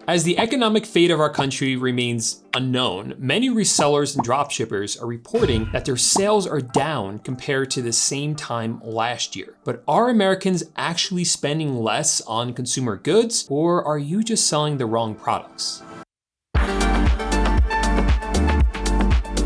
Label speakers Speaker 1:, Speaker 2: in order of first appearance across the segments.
Speaker 1: As the economic fate of our country remains unknown, many resellers and dropshippers are reporting that their sales are down compared to the same time last year. But are Americans actually spending less on consumer goods, or are you just selling the wrong products?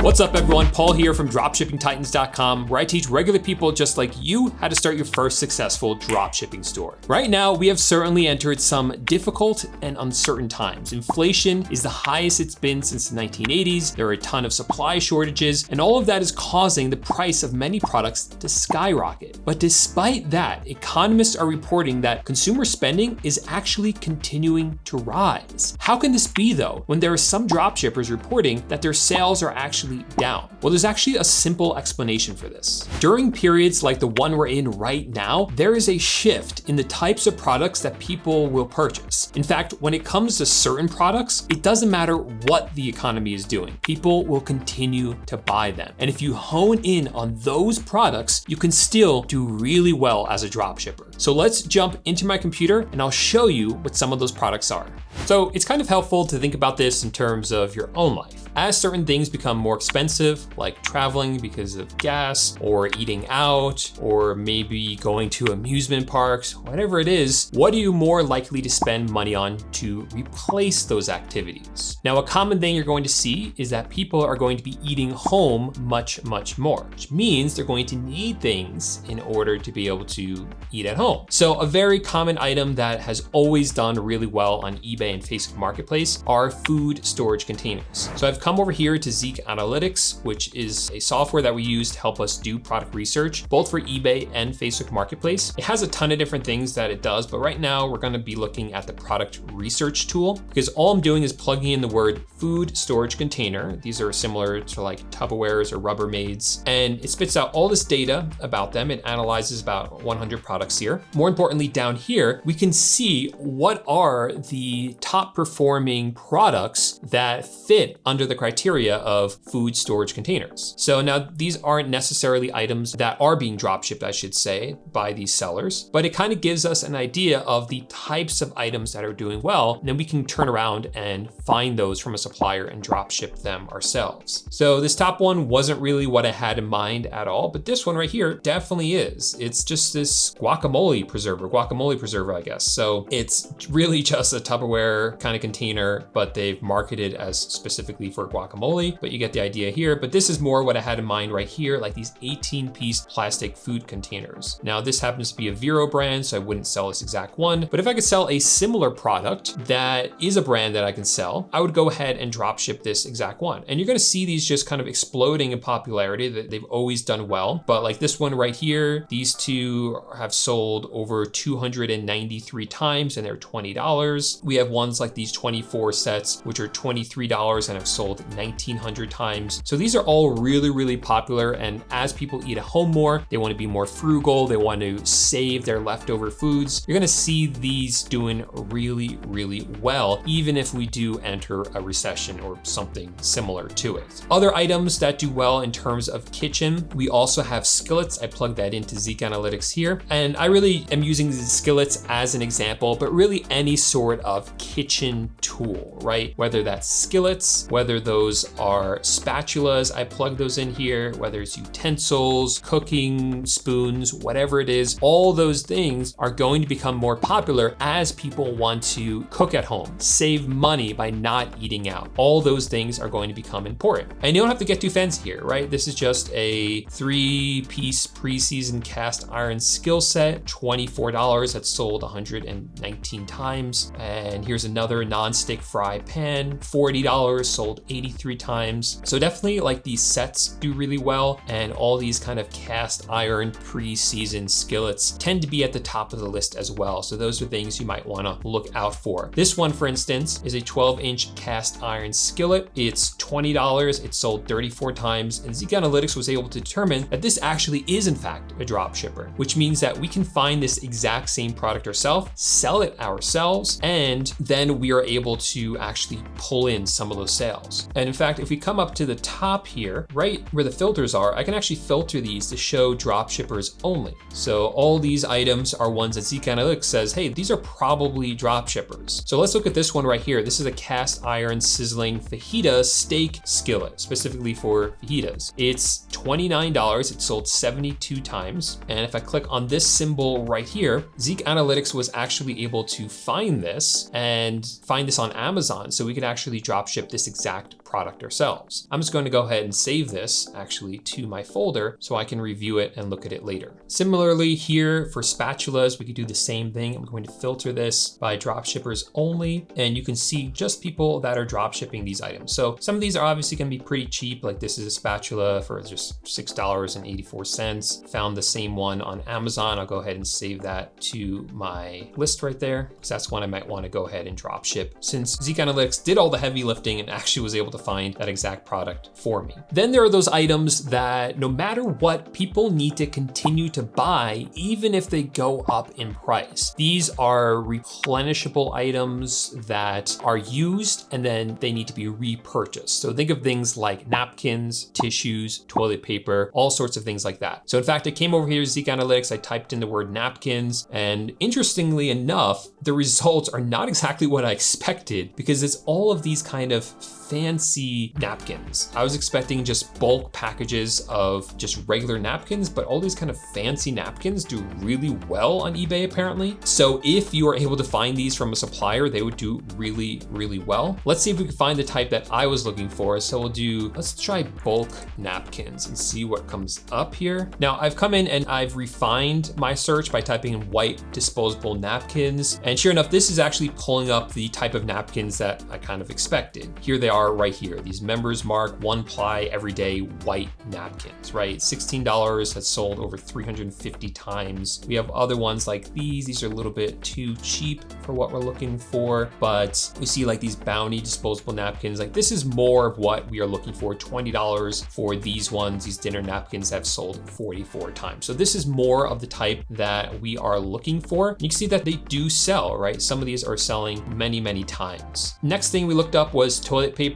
Speaker 1: What's up everyone, Paul here from dropshippingtitans.com, where I teach regular people just like you how to start your first successful dropshipping store. Right now, we have certainly entered some difficult and uncertain times. Inflation is the highest it's been since the 1980s. There are a ton of supply shortages, and all of that is causing the price of many products to skyrocket. But despite that, economists are reporting that consumer spending is actually continuing to rise. How can this be though, when there are some dropshippers reporting that their sales are actually down? Well, there's actually a simple explanation for this. During periods like the one we're in right now, there is a shift in the types of products that people will purchase. In fact, when it comes to certain products, it doesn't matter what the economy is doing. People will continue to buy them. And if you hone in on those products, you can still do really well as a dropshipper. So let's jump into my computer and I'll show you what some of those products are. So it's kind of helpful to think about this in terms of your own life. As certain things become more expensive, like traveling because of gas, or eating out, or maybe going to amusement parks, whatever it is, what are you more likely to spend money on to replace those activities? Now, a common thing you're going to see is that people are going to be eating home much more, which means they're going to need things in order to be able to eat at home. So a very common item that has always done really well on eBay and Facebook Marketplace are food storage containers. So I've come over here to Zik Analytics, which is a software that we use to help us do product research, both for eBay and Facebook Marketplace. It has a ton of different things that it does, but right now we're gonna be looking at the product research tool, because all I'm doing is plugging in the word food storage container. These are similar to like Tupperwares or Rubbermaids, and it spits out all this data about them. It analyzes about 100 products here. More importantly, down here, we can see what are the top performing products that fit under the criteria of food storage containers. So now these aren't necessarily items that are being dropshipped, I should say, by these sellers, but it kind of gives us an idea of the types of items that are doing well. And then we can turn around and find those from a supplier and dropship them ourselves. So this top one wasn't really what I had in mind at all, but this one right here definitely is. It's just this guacamole preserver, I guess. So it's really just a Tupperware kind of container, but they've marketed as specifically for guacamole, but you get the idea here. But this is more what I had in mind right here, like these 18-piece plastic food containers. Now this happens to be a Vero brand, so I wouldn't sell this exact one, but if I could sell a similar product that is a brand that I can sell, I would go ahead and drop ship this exact one. And you're gonna see these just kind of exploding in popularity, that they've always done well. But like this one right here, these two have sold over 293 times and they're $20. We have ones like these 24 sets, which are $23 and have sold 1,900 times. So these are all really popular. And as people eat at home more, they want to be more frugal. They want to save their leftover foods. You're going to see these doing really well, even if we do enter a recession or something similar to it. Other items that do well in terms of kitchen, we also have skillets. I plugged that into Zik Analytics here. And I really am using these skillets as an example, but really any sort of kitchen tool, right? Whether that's skillets, whether those are spatulas, I plug those in here, whether it's utensils, cooking spoons, whatever it is, all those things are going to become more popular as people want to cook at home, save money by not eating out. All those things are going to become important. And you don't have to get too fancy here, right? This is just a 3-piece pre-seasoned cast iron skill set, $24, that's sold 119 times. And here's another non-stick fry pan, $40, sold 83 times. So definitely like these sets do really well, and all these kind of cast iron pre-seasoned skillets tend to be at the top of the list as well. So those are things you might want to look out for. This one, for instance, is a 12-inch cast iron skillet. It's $20, it's sold 34 times, and Zik Analytics was able to determine that this actually is in fact a drop shipper, which means that we can find find this exact same product ourselves, sell it ourselves, and then we are able to actually pull in some of those sales. And in fact, if we come up to the top here, right where the filters are, I can actually filter these to show drop shippers only. So all these items are ones that Zik Analytics says, hey, these are probably drop shippers. So let's look at this one right here. This is a cast iron sizzling fajita steak skillet, specifically for fajitas. It's $29. It's sold 72 times. And if I click on this symbol right here, Zik Analytics was actually able to find this on Amazon. So we could actually drop ship this exact product ourselves. I'm just going to go ahead and save this actually to my folder so I can review it and look at it later. Similarly here for spatulas, we could do the same thing. I'm going to filter this by drop shippers only, and you can see just people that are drop shipping these items. So some of these are obviously going to be pretty cheap. Like this is a spatula for just $6.84. Found the same one on Amazon. I'll go ahead and save that to my list right there, because that's one I might want to go ahead and drop ship, since Zik Analytics did all the heavy lifting and actually was able to find that exact product for me. Then there are those items that no matter what, people need to continue to buy even if they go up in price. These are replenishable items that are used and then they need to be repurchased. So think of things like napkins, tissues, toilet paper, all sorts of things like that. So in fact, I came over here to Zik Analytics, I typed in the word napkins, and interestingly enough, the results are not exactly what I expected, because it's all of these kind of fancy napkins. I was expecting just bulk packages of just regular napkins, but all these kind of fancy napkins do really well on eBay apparently. So if you are able to find these from a supplier, they would do really, really well. Let's see if we can find the type that I was looking for. So let's try bulk napkins and see what comes up here. Now I've come in and I've refined my search by typing in white disposable napkins. And sure enough, this is actually pulling up the type of napkins that I kind of expected. Here they are right here, these Members Mark 1-ply everyday white napkins, right? $16, that's sold over 350 times. We have other ones like these are a little bit too cheap for what we're looking for, but we see like these Bounty disposable napkins, like this is more of what we are looking for, $20 for these ones. These dinner napkins have sold 44 times. So this is more of the type that we are looking for. You can see that they do sell, right? Some of these are selling many, many times. Next thing we looked up was toilet paper.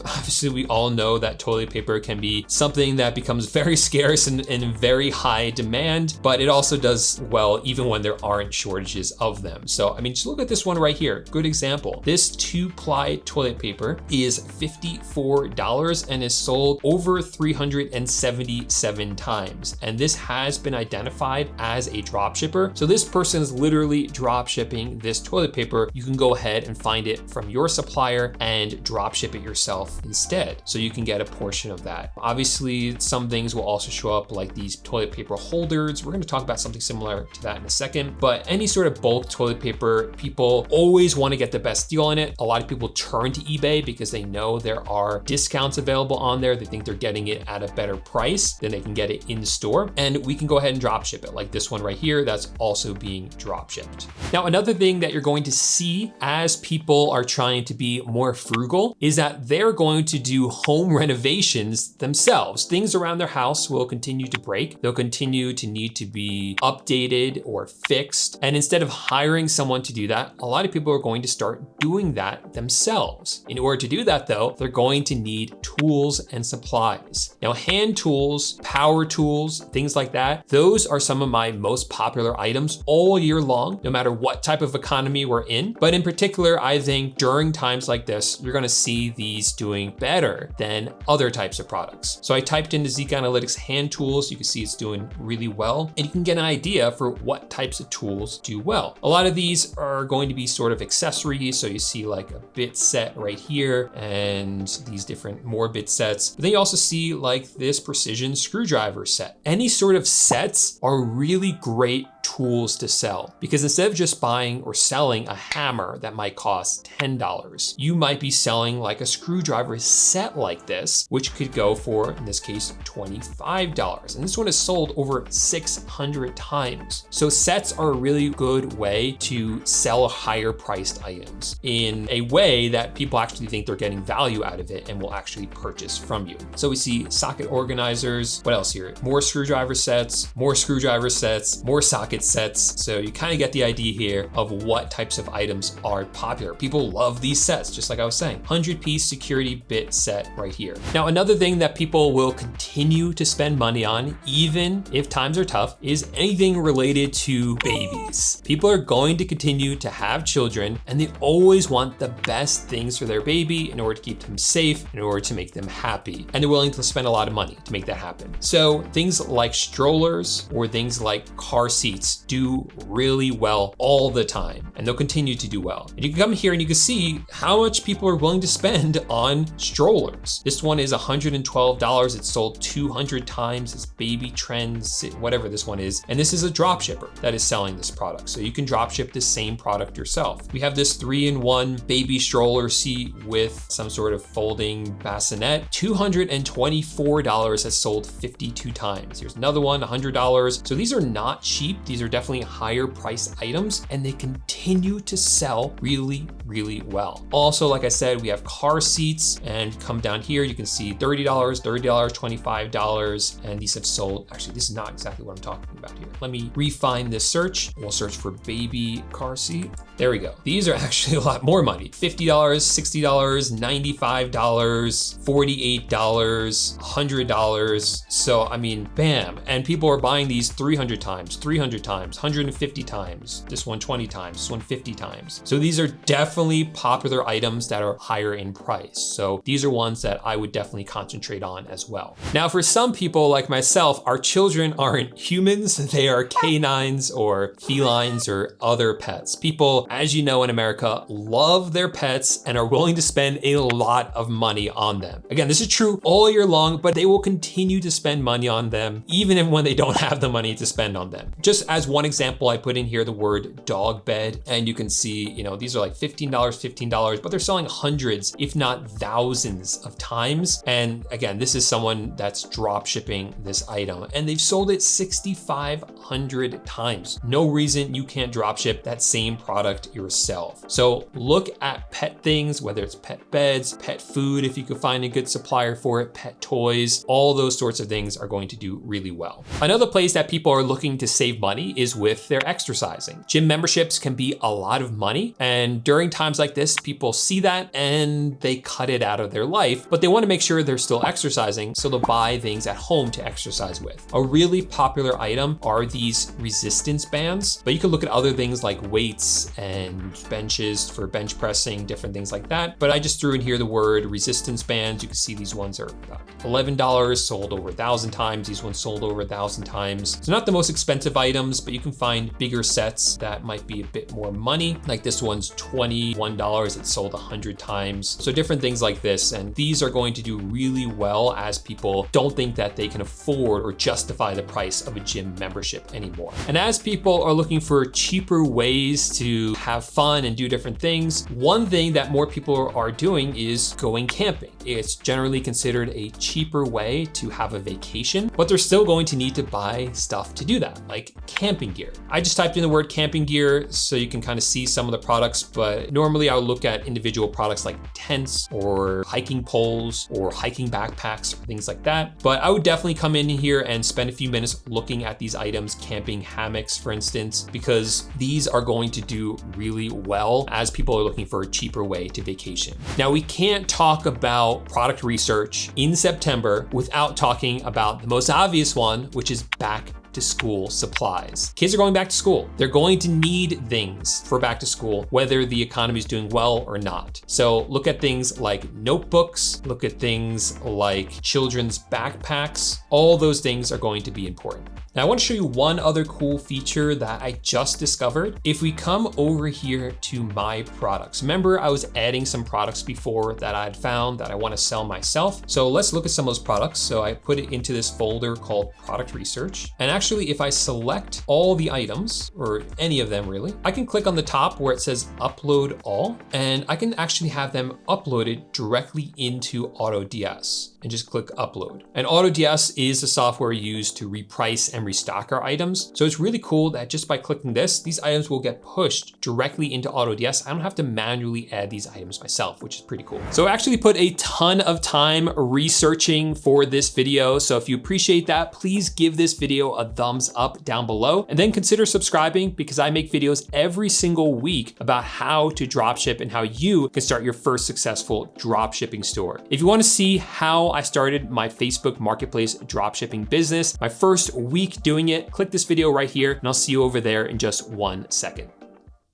Speaker 1: Obviously, we all know that toilet paper can be something that becomes very scarce and in very high demand, but it also does well even when there aren't shortages of them. So, I mean, just look at this one right here. Good example. This 2-ply toilet paper is $54 and is sold over 377 times. And this has been identified as a drop shipper. So this person is literally drop shipping this toilet paper. You can go ahead and find it from your supplier and drop ship it yourself instead, so you can get a portion of that. Obviously, some things will also show up like these toilet paper holders. We're going to talk about something similar to that in a second, but any sort of bulk toilet paper, people always want to get the best deal on it. A lot of people turn to eBay because they know there are discounts available on there. They think they're getting it at a better price than they can get it in store, and we can go ahead and drop ship it, like this one right here that's also being drop shipped. Now, another thing that you're going to see as people are trying to be more frugal is that they're going to do home renovations themselves. Things around their house will continue to break. They'll continue to need to be updated or fixed. And instead of hiring someone to do that, a lot of people are going to start doing that themselves. In order to do that though, they're going to need tools and supplies. Now, hand tools, power tools, things like that, those are some of my most popular items all year long, no matter what type of economy we're in. But in particular, I think during times like this, you're gonna see these doing better than other types of products. So I typed into Zik Analytics hand tools. You can see it's doing really well, and you can get an idea for what types of tools do well. A lot of these are going to be sort of accessories. So you see like a bit set right here and these different more bit sets. But then you also see like this precision screwdriver set. Any sort of sets are really great tools to sell, because instead of just buying or selling a hammer that might cost $10, you might be selling like a screwdriver set like this, which could go for, in this case, $25. And this one is sold over 600 times. So sets are a really good way to sell higher priced items in a way that people actually think they're getting value out of it and will actually purchase from you. So we see socket organizers. What else here? More screwdriver sets, more screwdriver sets, more socket pocket sets. So you kind of get the idea here of what types of items are popular. People love these sets, just like I was saying. 100-piece security bit set right here. Now, another thing that people will continue to spend money on, even if times are tough, is anything related to babies. People are going to continue to have children, and they always want the best things for their baby in order to keep them safe, in order to make them happy. And they're willing to spend a lot of money to make that happen. So things like strollers or things like car seats do really well all the time, and they'll continue to do well. And you can come here and you can see how much people are willing to spend on strollers. This one is $112. It's sold 200 times. It's Baby Trends, whatever this one is. And this is a drop shipper that is selling this product. So you can drop ship the same product yourself. We have this 3-in-1 baby stroller seat with some sort of folding bassinet. $224 has sold 52 times. Here's another one, $100. So these are not cheap. These are definitely higher price items, and they continue to sell really, really well. Also, like I said, we have car seats, and come down here, you can see $30, $25, and these have sold, actually, this is not exactly what I'm talking about here. Let me refine this search. We'll search for baby car seat. There we go. These are actually a lot more money. $50, $60, $95, $48, $100. So, I mean, bam. And people are buying these 300 times, 150 times, this one 20 times, this one 50 times. So these are definitely popular items that are higher in price. So these are ones that I would definitely concentrate on as well. Now, for some people like myself, our children aren't humans. They are canines or felines or other pets. People, as you know, in America, love their pets and are willing to spend a lot of money on them. Again, this is true all year long, but they will continue to spend money on them even when they don't have the money to spend on them. Just as one example, I put in here the word dog bed, and you can see, these are like $15, but they're selling hundreds, if not thousands of times. And again, this is someone that's drop shipping this item, and they've sold it 6,500 times. No reason you can't drop ship that same product yourself. So look at pet things, whether it's pet beds, pet food, if you could find a good supplier for it, pet toys, all those sorts of things are going to do really well. Another place that people are looking to save money is with their exercising. Gym memberships can be a lot of money, and during times like this, people see that and they cut it out of their life, but they want to make sure they're still exercising, so they'll buy things at home to exercise with. A really popular item are these resistance bands, but you can look at other things like weights and benches for bench pressing, different things like that. But I just threw in here the word resistance bands. You can see these ones are about $11, sold over 1,000 times. These ones sold over 1,000 times. So not the most expensive items, but you can find bigger sets that might be a bit more money. Like this one's $21. It's sold 100 times. So different things like this. And these are going to do really well as people don't think that they can afford or justify the price of a gym membership anymore. And as people are looking for cheaper ways to have fun and do different things, one thing that more people are doing is going camping. It's generally considered a cheaper way to have a vacation, but they're still going to need to buy stuff to do that, like camping gear. I just typed in the word camping gear so you can kind of see some of the products, but normally I'll look at individual products like tents or hiking poles or hiking backpacks or things like that. But I would definitely come in here and spend a few minutes looking at these items, camping hammocks, for instance, because these are going to do really well as people are looking for a cheaper way to vacation. Now, we can't talk about product research in September without talking about the most obvious one, which is back to school supplies. Kids are going back to school. They're going to need things for back to school, whether the economy is doing well or not. So look at things like notebooks, look at things like children's backpacks. All those things are going to be important. Now I want to show you one other cool feature that I just discovered. If we come over here to my products, remember I was adding some products before that I had found that I want to sell myself. So let's look at some of those products. So I put it into this folder called product research. And actually, if I select all the items, or any of them really, I can click on the top where it says upload all, and I can actually have them uploaded directly into AutoDS and just click upload. And AutoDS is the software used to reprice and and restock our items. So it's really cool that just by clicking this, these items will get pushed directly into AutoDS. I don't have to manually add these items myself, which is pretty cool. So I actually put a ton of time researching for this video. So if you appreciate that, please give this video a thumbs up down below, and then consider subscribing because I make videos every single week about how to dropship and how you can start your first successful dropshipping store. If you want to see how I started my Facebook Marketplace dropshipping business, my first week doing it, click this video right here and I'll see you over there in just 1 second.